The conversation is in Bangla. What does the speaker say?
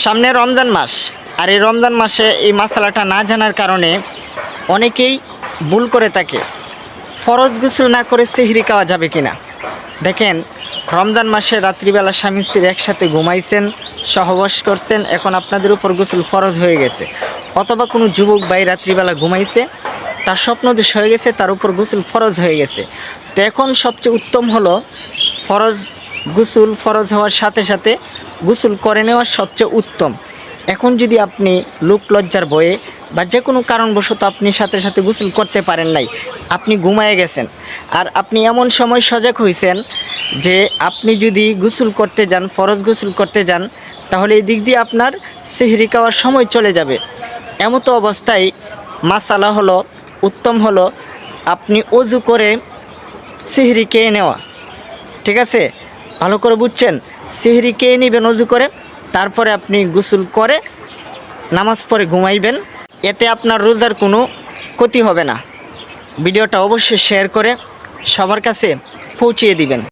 সামনে রমজান মাস, আর এই রমজান মাসে এই মাসালাটা না জানার কারণে অনেকেই ভুল করে থাকে। ফরজ গোসল না করে সেহরি খাওয়া যাবে কিনা? দেখেন, রমজান মাসে রাত্রিবেলা স্বামী স্ত্রী একসাথে ঘুমাইছেন, সহবাস করছেন, এখন আপনাদের উপর গোসল ফরজ হয়ে গেছে। অথবা কোনো যুবক ভাই রাত্রিবেলা ঘুমাইছে, তার স্বপ্নদোষ হয়ে গেছে, তার উপর গোসল ফরজ হয়ে গেছে। তো এখন সবচেয়ে উত্তম হলো গোসল ফরজ হওয়ার সাথে সাথে গোসল করে নেওয়া সবচেয়ে উত্তম। এখন যদি আপনি লোক লজ্জার ভয়ে বা যে কোনো কারণবশত আপনি সাথে সাথে গোসল করতে পারেন নাই, আপনি ঘুমায়ে গেছেন, আর আপনি এমন সময় সজাগ হয়েছেন যে আপনি যদি গোসল করতে যান, ফরজ গোসল করতে যান, তাহলে এই দিক দিয়ে আপনার সেহরি খাওয়ার সময় চলে যাবে। এমতো অবস্থায় মাসালা হলো, উত্তম হলো আপনি অজু করে সেহরি খেয়ে নেওয়া। ঠিক আছে, ভালো করে বুঝছেন? সেহরি খেয়ে নেবেন অজু করে, তারপরে আপনি গোসল করে নামাজ পড়ে ঘুমাইবেন। এতে আপনার রোজার কোনো ক্ষতি হবে না। ভিডিওটা অবশ্যই শেয়ার করে সবার কাছে পৌঁছিয়ে দিবেন।